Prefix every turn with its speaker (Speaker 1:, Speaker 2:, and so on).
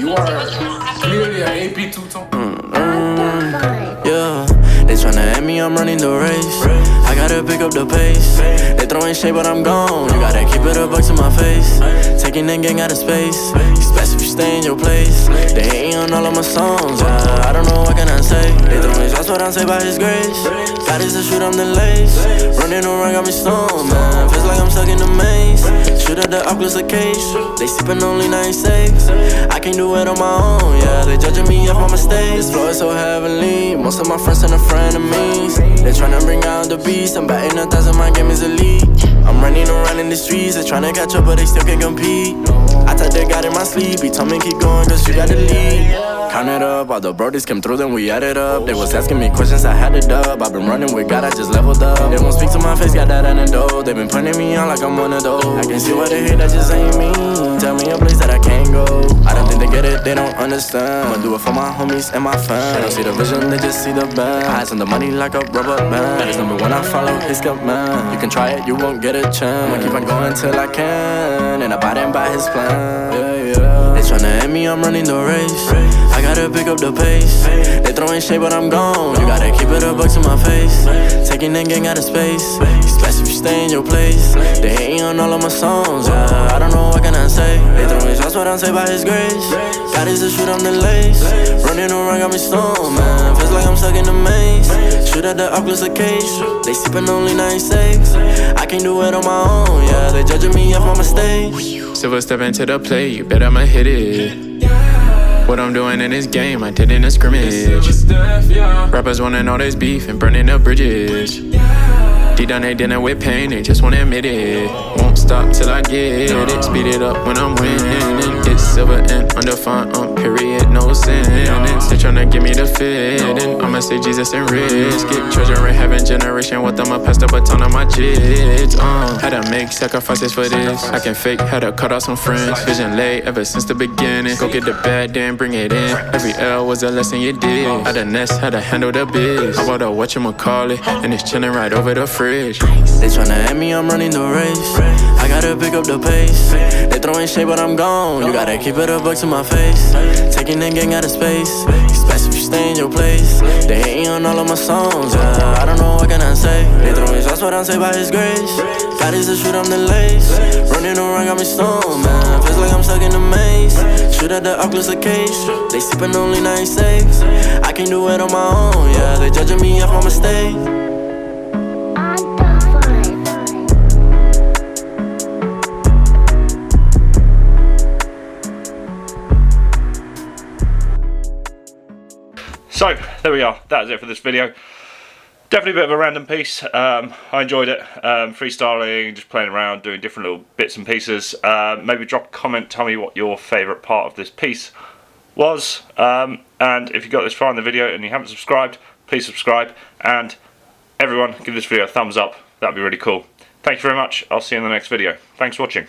Speaker 1: You are clearly an AP two-tone.
Speaker 2: Yeah, they tryna at me, I'm running the race. I gotta pick up the pace. They throwing shade, but I'm gone. You gotta keep it a buck to my face. Taking that gang out of space. It's best if you stay in your place. They hating on all of my songs. I don't know what can I say. They throwing shots, but I'm saved by His grace. God is to shoot, I'm the lace. Running around got me stoned, man. Feels like I'm stuck in the maze. Shoot at the Oculus case. They sippin' only 96. I can't do it on my own, yeah. They judging me off my mistakes. This flow is so heavenly. Most of my friends and frenemies. They tryna bring out the beast. I'm batting 1,000, my game is elite. I'm running around in the streets. They tryna catch up, but they still can't compete. I touch that God in my sleep. He told me keep going, cause you got the lead. Count it up, all the brodies came through, then we added up. They was asking me questions, I had it up. I've been running with God, I just leveled up. They won't speak to my face, got that antidote. They been putting me on like I'm one of those. I can see what they hate, that just ain't me. Tell me a place that I can't go. I don't think they get it, they don't understand. I'ma do it for my homies and my fans. They don't see the vision, they just see the band. I had some the money like a rubber band. That is number one, I follow his command. You can try it, you won't get a chance. I'ma keep on going till I can, and abiding by his plan. They tryna at me, I'm running the race. I gotta pick up the pace. They throwing shade, but I'm gone. You gotta keep it a buck to my face. Taking that gang out of space. It's best if you stay in your place. They hating on all of my songs. I don't know what can I say. They throwing shots, but I'm saved by His grace. God is to shoot, I'm the lace. Running around got me stoned, man. Feels like I'm stuck in the maze. Shoot at the Oculus case. They sippin' only 96. I can't do it on my own, yeah. They judging me off my mistakes.
Speaker 3: Silver step into the play, you bet I'ma hit it. What I'm doing in this game, I did in a scrimmage. Rappers wanting all this beef and burning up bridges. Deep down they dealing with pain, they just wanna admit it. Won't stop till I get it. Speed it up when I'm winning. It's silver and undefined, period, no sentence. They tryna give me the fitting. I'ma say Jesus and risk it. Treasure in heaven, generation with them, I pass the baton on my kids. Had to make sacrifices for this. I can fake, had to cut off some friends. Vision late ever since the beginning. Go get the bad, then bring it in. Every L was a lesson you did. Out the nest, had to handle the biz. I bought a whatchamacallit, and it's chillin' right over the fridge.
Speaker 2: They tryna at me, I'm running the race. I gotta pick up the pace. They throwing shade, but I'm gone. You gotta keep it a buck to my face. Taking that gang out of space. It's best if you stay in your place. They hating on all of my songs. I don't know what can I say. They throwing shots, but I'm saved by His grace. God is to shoot, I'm the lace. Running around got me stoned, man. Feels like I'm stuck in the maze. Shoot at the Oculus case. They sippin' only 96. I can't do it on my own, yeah. They judging me off my mistakes.
Speaker 4: So, there we are. That is it for this video. Definitely a bit of a random piece. I enjoyed it. Freestyling, just playing around, doing different little bits and pieces. Maybe drop a comment, tell me what your favourite part of this piece was. And if you got this far in the video and you haven't subscribed, please subscribe. And everyone, give this video a thumbs up. That'd be really cool. Thank you very much. I'll see you in the next video. Thanks for watching.